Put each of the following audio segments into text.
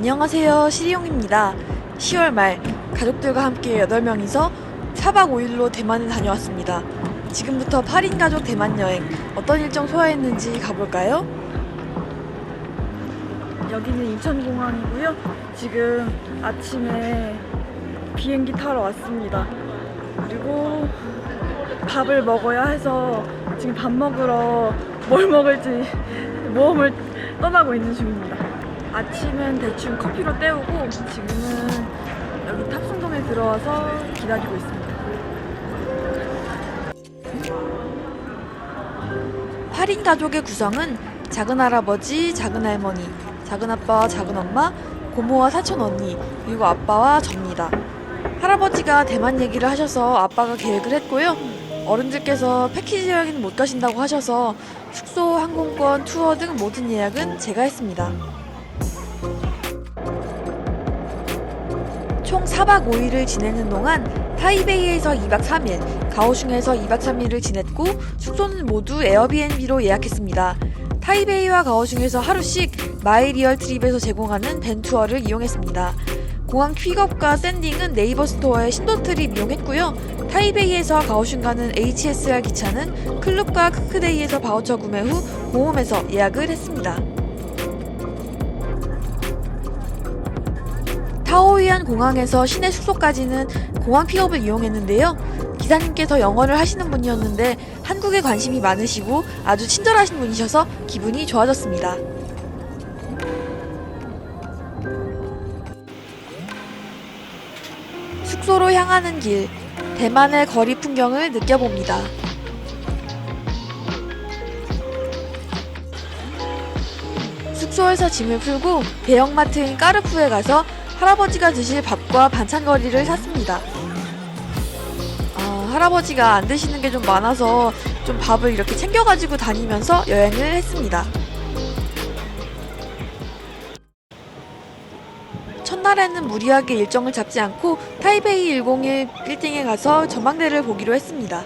안녕하세요, 시리용입니다. 10월 말 가족들과 함께 8명이서 4박 5일로 대만에 다녀왔습니다. 지금부터 8인 가족 대만 여행 어떤 일정 소화했는지 가볼까요? 여기는 인천공항이고요. 지금 아침에 비행기 타러 왔습니다. 그리고 밥을 먹어야 해서 지금 밥 먹으러 뭘 먹을지 모험을 떠나고 있는 중입니다. 아침은 대충 커피로 때우고 지금은 여기 탑승동에 들어와서 기다리고 있습니다. 8인 가족의 구성은 작은할아버지, 작은할머니, 작은아빠와 작은엄마, 고모와 사촌언니, 그리고 아빠와 접니다. 할아버지가 대만 얘기를 하셔서 아빠가 계획을 했고요. 어른들께서 패키지 여행은 못 가신다고 하셔서 숙소, 항공권, 투어 등 모든 예약은 제가 했습니다. 총 4박 5일을 지내는 동안 타이베이에서 2박 3일, 가오슝에서 2박 3일을 지냈고 숙소는 모두 에어비앤비로 예약했습니다. 타이베이와 가오슝에서 하루씩 마이리얼 트립에서 제공하는 밴 투어를 이용했습니다. 공항 픽업과 샌딩은 네이버 스토어의 신도트립 이용했고요. 타이베이에서 가오슝 가는 HSR 기차는 클럽과 크크데이에서 바우처 구매 후 공홈에서 예약을 했습니다. 타오이안 공항에서 시내 숙소까지는 공항 픽업을 이용했는데요. 기사님께서 영어를 하시는 분이었는데 한국에 관심이 많으시고 아주 친절하신 분이셔서 기분이 좋아졌습니다. 숙소로 향하는 길, 대만의 거리 풍경을 느껴봅니다. 숙소에서 짐을 풀고 대형마트인 까르푸에 가서 할아버지가 드실 밥과 반찬거리를 샀습니다. 할아버지가 안 드시는 게 좀 많아서 좀 밥을 이렇게 챙겨가지고 다니면서 여행을 했습니다. 첫날에는 무리하게 일정을 잡지 않고 타이베이 101 빌딩에 가서 전망대를 보기로 했습니다.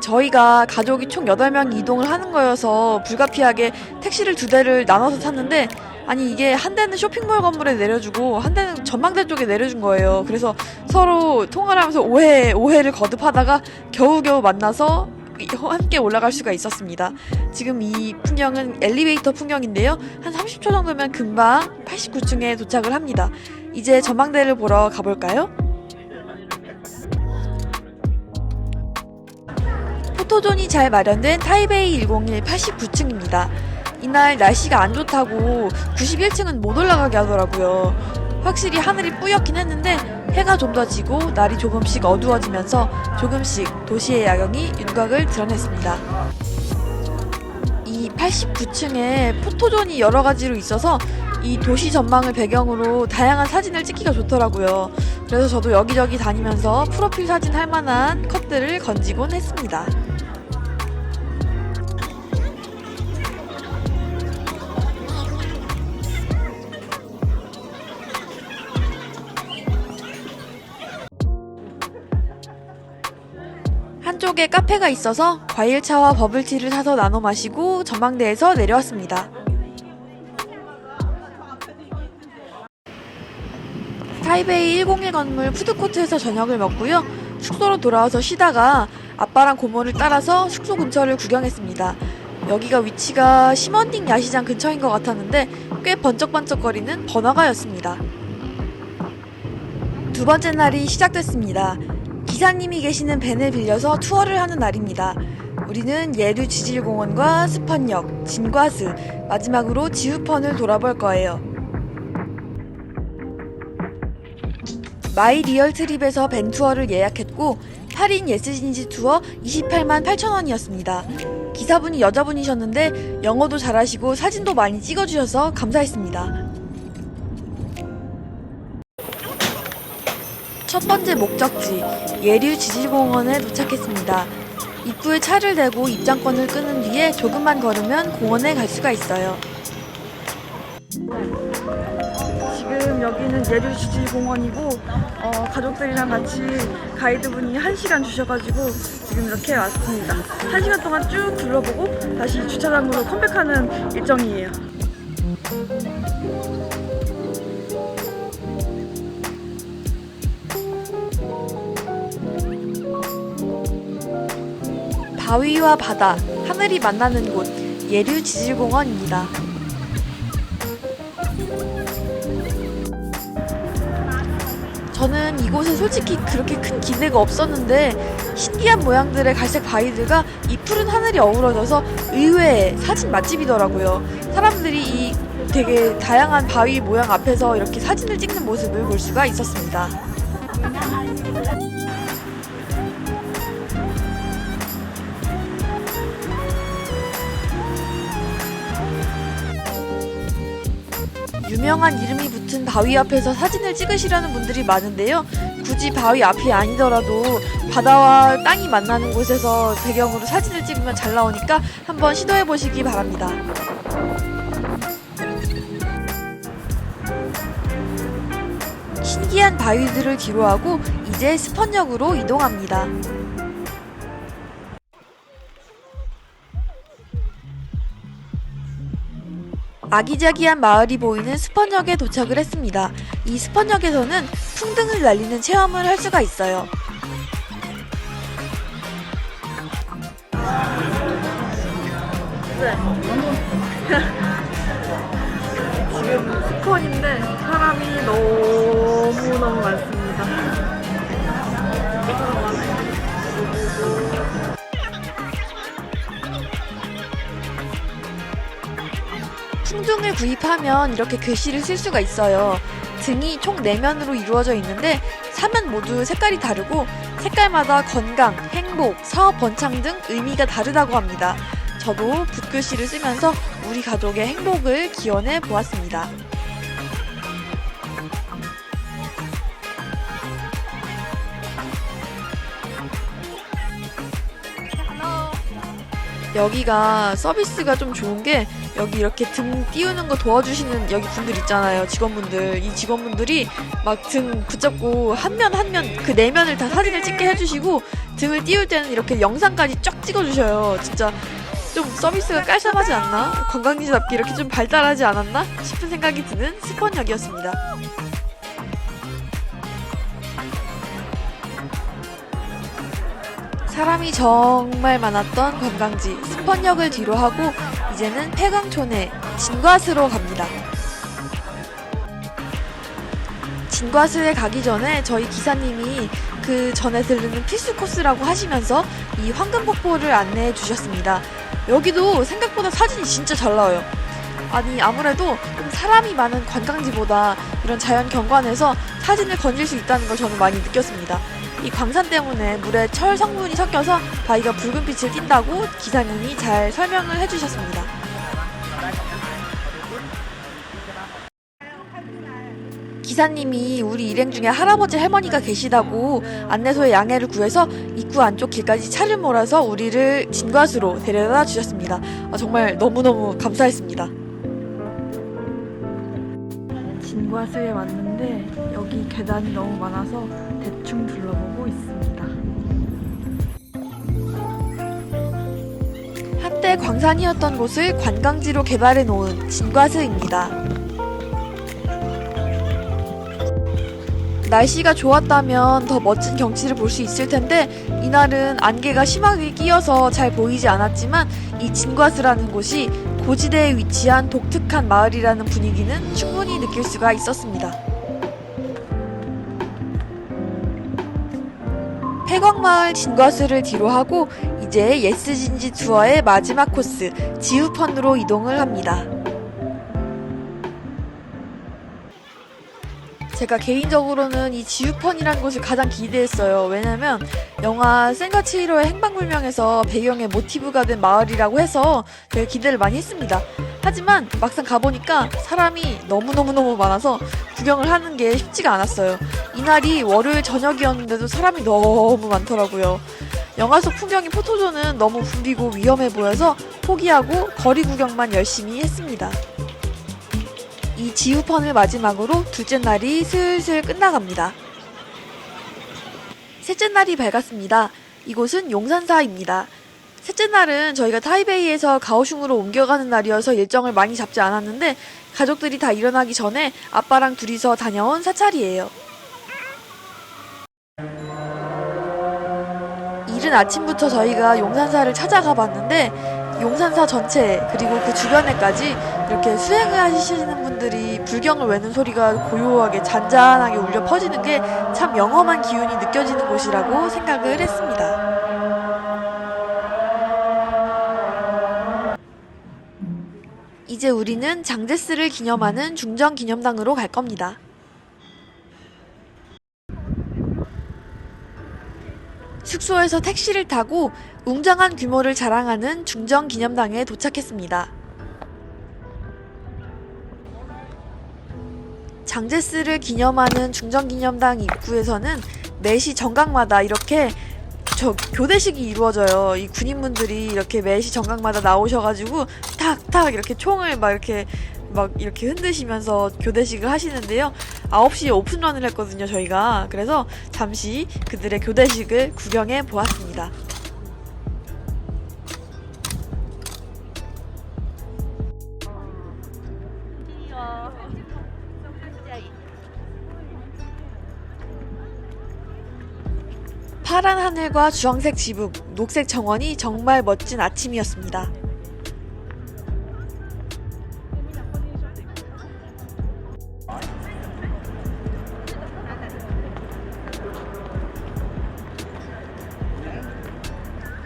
저희가 가족이 총 8명 이동을 하는 거여서 불가피하게 택시를 2대를 나눠서 탔는데 아니 이게 한 대는 쇼핑몰 건물에 내려주고 한 대는 전망대 쪽에 내려준 거예요. 그래서 서로 통화를 하면서 오해를 거듭하다가 겨우겨우 만나서 함께 올라갈 수가 있었습니다. 지금 이 풍경은 엘리베이터 풍경인데요. 한 30초 정도면 금방 89층에 도착을 합니다. 이제 전망대를 보러 가볼까요? 포토존이 잘 마련된 타이베이 101 89층입니다. 이날 날씨가 안 좋다고 91층은 못 올라가게 하더라고요. 확실히 하늘이 뿌옇긴 했는데 해가 좀 더 지고 날이 조금씩 어두워지면서 조금씩 도시의 야경이 윤곽을 드러냈습니다. 이 89층에 포토존이 여러 가지로 있어서 이 도시 전망을 배경으로 다양한 사진을 찍기가 좋더라고요. 그래서 저도 여기저기 다니면서 프로필 사진 할 만한 컷들을 건지곤 했습니다. 한쪽에 카페가 있어서 과일차와 버블티를 사서 나눠 마시고 전망대에서 내려왔습니다. 타이베이 101 건물 푸드코트에서 저녁을 먹고요. 숙소로 돌아와서 쉬다가 아빠랑 고모를 따라서 숙소 근처를 구경했습니다. 여기가 위치가 시먼딩 야시장 근처인 것 같았는데 꽤 번쩍번쩍거리는 번화가였습니다. 두 번째 날이 시작됐습니다. 기사님이 계시는 밴을 빌려서 투어를 하는 날입니다. 우리는 예류 지질공원과 스펀역, 진과스, 마지막으로 지우펀을 돌아볼 거예요. 마이 리얼 트립에서 밴 투어를 예약했고 8인 예스진지 투어 28만 8천원이었습니다. 기사분이 여자분이셨는데 영어도 잘하시고 사진도 많이 찍어주셔서 감사했습니다. 첫 번째 목적지 예류 지질공원에 도착했습니다. 입구에 차를 대고 입장권을 끄는 뒤에 조금만 걸으면 공원에 갈 수가 있어요. 지금 여기는 예류지질공원이고 가족들이랑 같이 가이드분이 1시간 주셔가지고 지금 이렇게 왔습니다. 1시간 동안 쭉 둘러보고 다시 주차장으로 컴백하는 일정이에요. 바위와 바다, 하늘이 만나는 곳 예류지질공원입니다. 저는 이곳에 솔직히 그렇게 큰 기대가 없었는데 신기한 모양들의 갈색 바위들과 이 푸른 하늘이 어우러져서 의외의 사진 맛집이더라고요. 사람들이 이 되게 다양한 바위 모양 앞에서 이렇게 사진을 찍는 모습을 볼 수가 있었습니다. 유명한 이름이 붙은 바위 앞에서 사진을 찍으시려는 분들이 많은데요. 굳이 바위 앞이 아니더라도 바다와 땅이 만나는 곳에서 배경으로 사진을 찍으면 잘 나오니까 한번 시도해 보시기 바랍니다. 신기한 바위들을 뒤로하고 이제 스펀역으로 이동합니다. 아기자기한 마을이 보이는 스펀역에 도착을 했습니다. 이 스펀역에서는 풍등을 날리는 체험을 할 수가 있어요. 지금 스펀인데 사람이 너무너무 많습니다. 풍등을 구입하면 이렇게 글씨를 쓸 수가 있어요. 등이 총 4면으로 이루어져 있는데 4면 모두 색깔이 다르고 색깔마다 건강, 행복, 사업 번창 등 의미가 다르다고 합니다. 저도 붓글씨를 쓰면서 우리 가족의 행복을 기원해 보았습니다. 여기가 서비스가 좀 좋은 게 여기 이렇게 등 띄우는 거 도와주시는 여기 분들 있잖아요. 직원분들. 이 직원분들이 막 등 붙잡고 한 면 한 면 그 4면을 다 사진을 찍게 해주시고 등을 띄울 때는 이렇게 영상까지 쫙 찍어주셔요. 진짜 좀 서비스가 깔쌈하지 않나? 관광지답게 이렇게 좀 발달하지 않았나? 싶은 생각이 드는 스펀역이었습니다. 사람이 정말 많았던 관광지 스펀역을 뒤로 하고 이제는 폐광촌의 진과스로 갑니다. 진과스에 가기 전에 저희 기사님이 그 전에 들르는 필수 코스라고 하시면서 이 황금폭포를 안내해 주셨습니다. 여기도 생각보다 사진이 진짜 잘 나와요. 아니 아무래도 좀 사람이 많은 관광지보다 이런 자연 경관에서 사진을 건질 수 있다는 걸 저는 많이 느꼈습니다. 이 광산 때문에 물에 철 성분이 섞여서 바위가 붉은 빛을 띈다고 기사님이 잘 설명을 해주셨습니다. 기사님이 우리 일행 중에 할아버지 할머니가 계시다고 안내소에 양해를 구해서 입구 안쪽 길까지 차를 몰아서 우리를 진과수로 데려다 주셨습니다. 정말 너무너무 감사했습니다. 진과수에 왔는데 여기 계단이 너무 많아서 대충 둘러보고 있습니다. 한때 광산이었던 곳을 관광지로 개발해 놓은 진과스입니다. 날씨가 좋았다면 더 멋진 경치를 볼 수 있을 텐데 이날은 안개가 심하게 끼어서 잘 보이지 않았지만 이 진과스라는 곳이 고지대에 위치한 독특한 마을이라는 분위기는 충분히 느낄 수가 있었습니다. 폐광마을 진과스를 뒤로하고 이제 예스진지 투어의 마지막 코스 지우펀으로 이동을 합니다. 제가 개인적으로는 이 지우펀이라는 곳을 가장 기대했어요. 왜냐면 영화 센과 치히로의 행방불명에서 배경의 모티브가 된 마을이라고 해서 되게 기대를 많이 했습니다. 하지만 막상 가보니까 사람이 너무너무너무 많아서 구경을 하는 게 쉽지가 않았어요. 이날이 월요일 저녁이었는데도 사람이 너무 많더라고요. 영화 속 풍경인 포토존은 너무 구리고 위험해 보여서 포기하고 거리 구경만 열심히 했습니다. 이 지우펀을 마지막으로 둘째 날이 슬슬 끝나갑니다. 셋째 날이 밝았습니다. 이곳은 용산사입니다. 셋째 날은 저희가 타이베이에서 가오슝으로 옮겨가는 날이어서 일정을 많이 잡지 않았는데 가족들이 다 일어나기 전에 아빠랑 둘이서 다녀온 사찰이에요. 이른 아침부터 저희가 용산사를 찾아가 봤는데 용산사 전체 그리고 그 주변에까지 이렇게 수행을 하시는 분들이 불경을 외는 소리가 고요하게 잔잔하게 울려 퍼지는 게 참 영험한 기운이 느껴지는 곳이라고 생각을 했습니다. 이제 우리는 장제스를 기념하는 중정기념당으로 갈 겁니다. 숙소에서 택시를 타고 웅장한 규모를 자랑하는 중정기념당에 도착했습니다. 장제스를 기념하는 중정기념당 입구에서는 매시 정각마다 이렇게 교대식이 이루어져요. 이 군인분들이 이렇게 매시 정각마다 나오셔가지고 탁탁 이렇게 총을 막 이렇게 흔드시면서 교대식을 하시는데요. 9시에 오픈런을 했거든요, 저희가. 그래서 잠시 그들의 교대식을 구경해 보았습니다. 파란 하늘과 주황색 지붕, 녹색 정원이 정말 멋진 아침이었습니다.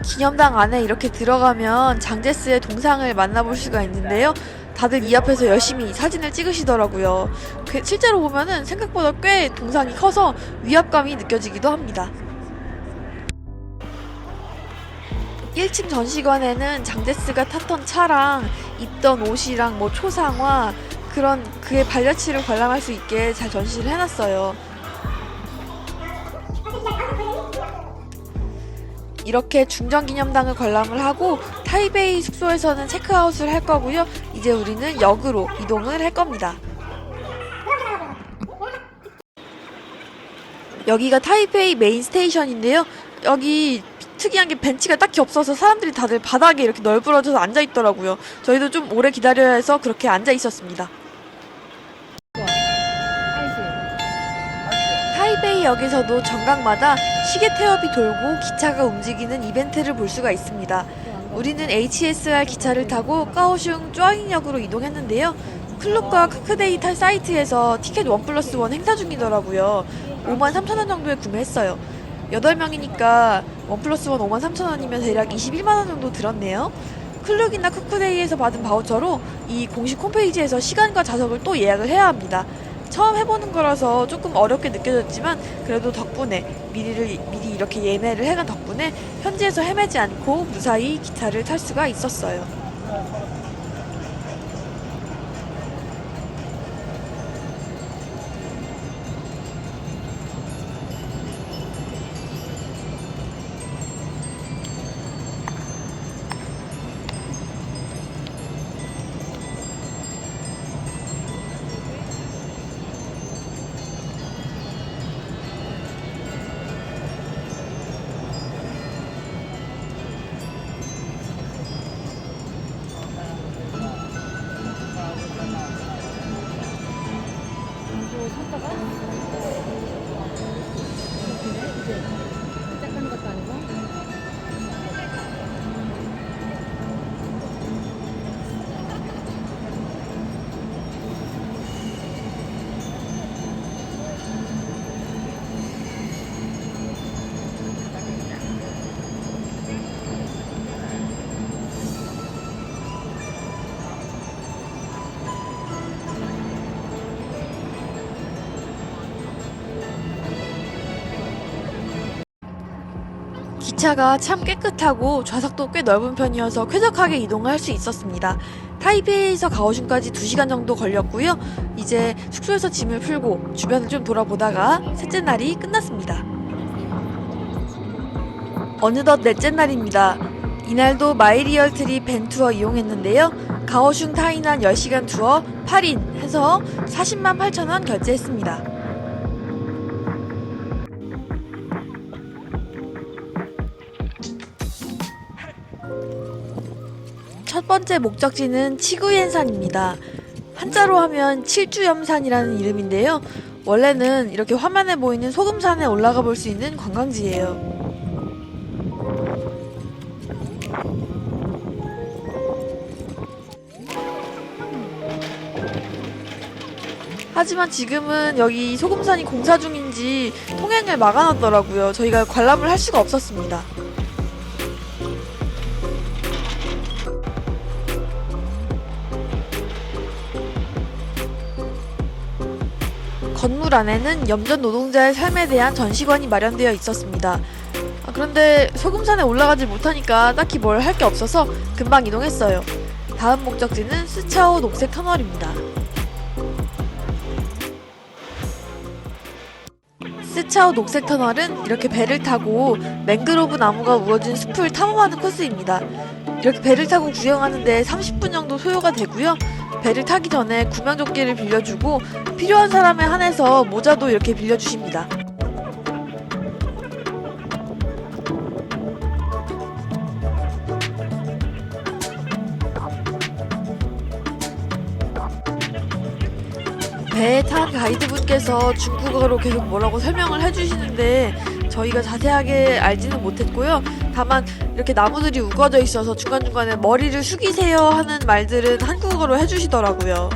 기념당 안에 이렇게 들어가면 장제스의 동상을 만나볼 수가 있는데요. 다들 이 앞에서 열심히 사진을 찍으시더라고요. 실제로 보면은 생각보다 꽤 동상이 커서 위압감이 느껴지기도 합니다. 1층 전시관에는 장제스가 탔던 차랑 입던 옷이랑 초상화 그런 그의 발자취를 관람할 수 있게 잘 전시를 해놨어요. 이렇게 중정기념당을 관람을 하고 타이베이 숙소에서는 체크아웃을 할 거고요. 이제 우리는 역으로 이동을 할 겁니다. 여기가 타이베이 메인 스테이션인데요. 여기 특이한 게 벤치가 딱히 없어서 사람들이 다들 바닥에 이렇게 널브러져서 앉아있더라고요. 저희도 좀 오래 기다려야 해서 그렇게 앉아있었습니다. 타이베이 역에서도 정각마다 시계 태엽이 돌고 기차가 움직이는 이벤트를 볼 수가 있습니다. 우리는 HSR 기차를 타고 까오슝 쩌잉역으로 이동했는데요. 클룩과 크크데이 사이트에서 티켓 1+1 행사 중이더라고요. 53,000원 정도에 구매했어요. 8명이니까 1+1 53,000원이면 대략 21만원 정도 들었네요. 클룩이나 쿠쿠데이에서 받은 바우처로 이 공식 홈페이지에서 시간과 좌석을 또 예약을 해야 합니다. 처음 해보는 거라서 조금 어렵게 느껴졌지만 그래도 덕분에 미리 이렇게 예매를 해간 덕분에 현지에서 헤매지 않고 무사히 기차를 탈 수가 있었어요. 기차가 참 깨끗하고 좌석도 꽤 넓은 편이어서 쾌적하게 이동을 할 수 있었습니다. 타이베이에서 가오슝까지 2시간 정도 걸렸고요. 이제 숙소에서 짐을 풀고 주변을 좀 돌아보다가 셋째 날이 끝났습니다. 어느덧 넷째 날입니다. 이날도 마이리얼트리 밴 투어 이용했는데요. 가오슝 타이난 10시간 투어 8인 해서 40만 8천원 결제했습니다. 첫 번째 목적지는 치구옌산입니다. 한자로 하면 칠주염산이라는 이름인데요. 원래는 이렇게 화면에 보이는 소금산에 올라가 볼 수 있는 관광지예요. 하지만 지금은 여기 소금산이 공사 중인지 통행을 막아놨더라고요. 저희가 관람을 할 수가 없었습니다. 건물 안에는 염전 노동자의 삶에 대한 전시관이 마련되어 있었습니다. 그런데 소금산에 올라가지 못하니까 딱히 뭘 할 게 없어서 금방 이동했어요. 다음 목적지는 스차오 녹색 터널입니다. 스차오 녹색 터널은 이렇게 배를 타고 맹그로브 나무가 우거진 숲을 탐험하는 코스입니다. 이렇게 배를 타고 구경하는데 30분 정도 소요가 되고요. 배를 타기 전에 구명조끼를 빌려주고 필요한 사람에 한해서 모자도 이렇게 빌려주십니다. 배에 탄 가이드분께서 중국어로 계속 뭐라고 설명을 해주시는데 저희가 자세하게 알지는 못했고요. 다만 이렇게 나무들이 우거져 있어서 중간중간에 머리를 숙이세요 하는 말들은 한국어로 해주시더라고요.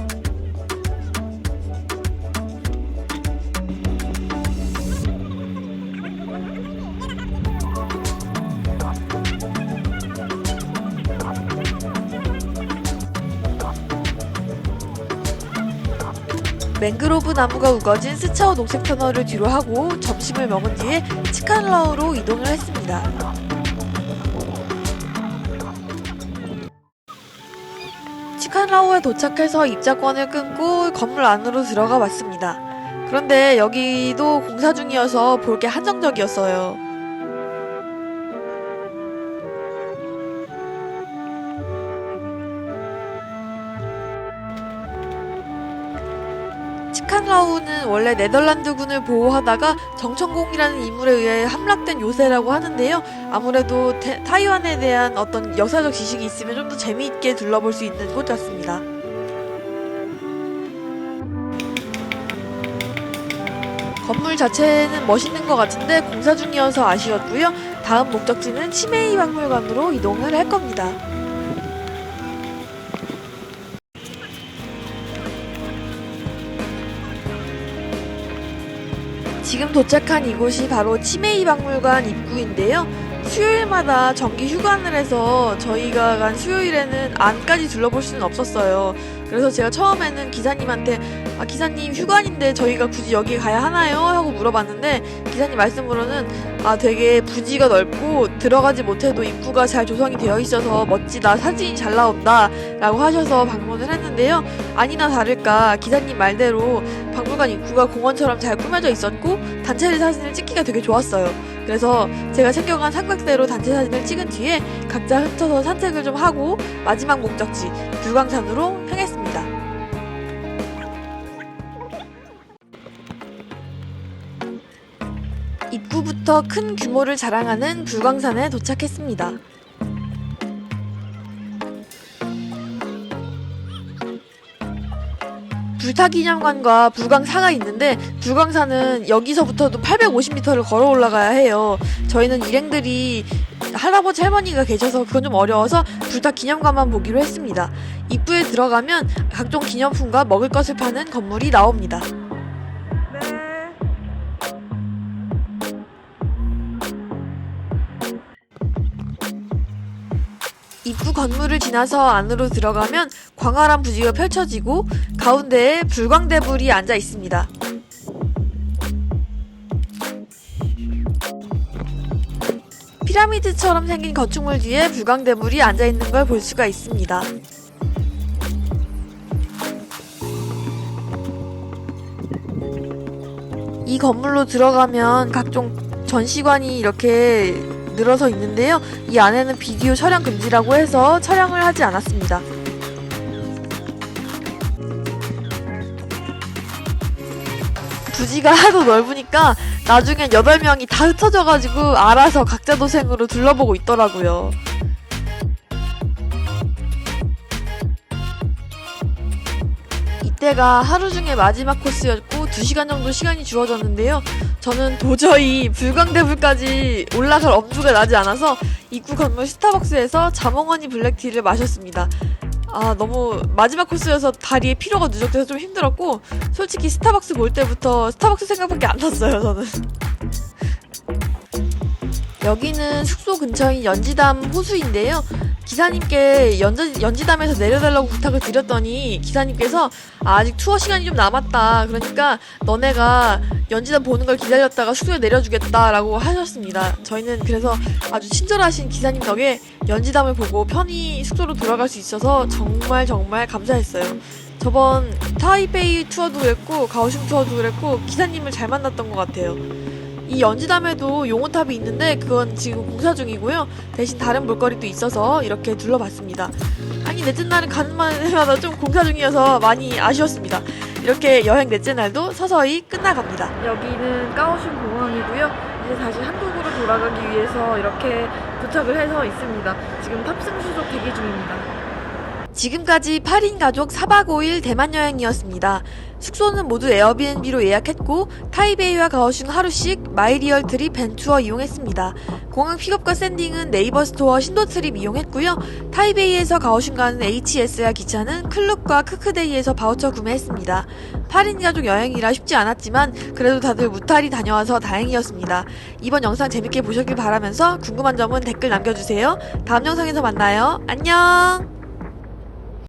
맹그로브 나무가 우거진 스차오 녹색 터널을 뒤로 하고 점심을 먹은 뒤에 치칸라오로 이동을 했습니다. 치칸라오에 도착해서 입장권을 끊고 건물 안으로 들어가 봤습니다. 그런데 여기도 공사 중이어서 볼 게 한정적이었어요. 치칸라오는 원래 네덜란드군을 보호하다가 정천공이라는 인물에 의해 함락된 요새라고 하는데요. 아무래도 타이완에 대한 어떤 역사적 지식이 있으면 좀 더 재미있게 둘러볼 수 있는 곳 같습니다. 건물 자체는 멋있는 것 같은데 공사 중이어서 아쉬웠고요. 다음 목적지는 치메이 박물관으로 이동을 할 겁니다. 지금 도착한 이곳이 바로 치메이 박물관 입구인데요. 수요일마다 정기 휴관을 해서 저희가 간 수요일에는 안까지 둘러볼 수는 없었어요. 그래서 제가 처음에는 기사님한테 기사님 휴관인데 저희가 굳이 여기 가야 하나요? 하고 물어봤는데 기사님 말씀으로는 되게 부지가 넓고 들어가지 못해도 입구가 잘 조성이 되어 있어서 멋지다, 사진이 잘 나온다 라고 하셔서 방문을 했는데요. 아니나 다를까 기사님 말대로 박물관 입구가 공원처럼 잘 꾸며져 있었고 단체 사진을 찍기가 되게 좋았어요. 그래서 제가 챙겨간 삼각대로 단체 사진을 찍은 뒤에 각자 흩어서 산책을 좀 하고 마지막 목적지 불광산으로 향했습니다. 입구부터 큰 규모를 자랑하는 불광산에 도착했습니다. 불타기념관과 불광사가 있는데 불광사는 여기서부터도 850m를 걸어 올라가야 해요. 저희는 일행들이 할아버지 할머니가 계셔서 그건 좀 어려워서 불타기념관만 보기로 했습니다. 입구에 들어가면 각종 기념품과 먹을 것을 파는 건물이 나옵니다. 입구 건물을 지나서 안으로 들어가면 광활한 부지가 펼쳐지고 가운데에 불광대불이 앉아 있습니다. 피라미드처럼 생긴 건축물 뒤에 불광대불이 앉아 있는 걸 볼 수가 있습니다. 이 건물로 들어가면 각종 전시관이 이렇게 늘어서 있는데요. 이 안에는 비디오 촬영 금지라고 해서 촬영을 하지 않았습니다. 부지가 하도 넓으니까 나중엔 8명이 다 흩어져가지고 알아서 각자 도생으로 둘러보고 있더라고요. 이때가 하루 중에 마지막 코스였고 2시간 정도 시간이 주어졌는데요. 저는 도저히 불광대불까지 올라갈 엄두가 나지 않아서 입구 건물 스타벅스에서 자몽허니 블랙티를 마셨습니다. 너무 마지막 코스여서 다리에 피로가 누적돼서 좀 힘들었고, 솔직히 스타벅스 볼 때부터 스타벅스 생각밖에 안 났어요, 저는. 여기는 숙소 근처인 연지담 호수인데요. 기사님께 연지담에서 내려달라고 부탁을 드렸더니 기사님께서 아직 투어 시간이 좀 남았다. 그러니까 너네가 연지담 보는 걸 기다렸다가 숙소에 내려주겠다라고 하셨습니다. 저희는 그래서 아주 친절하신 기사님 덕에 연지담을 보고 편히 숙소로 돌아갈 수 있어서 정말 감사했어요. 저번 타이베이 투어도 그랬고 가오슝 투어도 그랬고 기사님을 잘 만났던 것 같아요. 이 연지담에도 용호탑이 있는데 그건 지금 공사 중이고요. 대신 다른 볼거리도 있어서 이렇게 둘러봤습니다. 아니 넷째 날은 가는 마다 좀 공사 중이어서 많이 아쉬웠습니다. 이렇게 여행 넷째 날도 서서히 끝나갑니다. 여기는 가오슝 공항이고요. 이제 다시 한국으로 돌아가기 위해서 이렇게 도착을 해서 있습니다. 지금 탑승 수속 대기 중입니다. 지금까지 8인 가족 4박 5일 대만 여행이었습니다. 숙소는 모두 에어비앤비로 예약했고 타이베이와 가오슝 하루씩 마이리얼 트립 벤투어 이용했습니다. 공항 픽업과 샌딩은 네이버 스토어 신도 트립 이용했고요. 타이베이에서 가오슝 가는 HSR 기차는 클룩과 크크데이에서 바우처 구매했습니다. 8인 가족 여행이라 쉽지 않았지만 그래도 다들 무탈히 다녀와서 다행이었습니다. 이번 영상 재밌게 보셨길 바라면서 궁금한 점은 댓글 남겨주세요. 다음 영상에서 만나요. 안녕!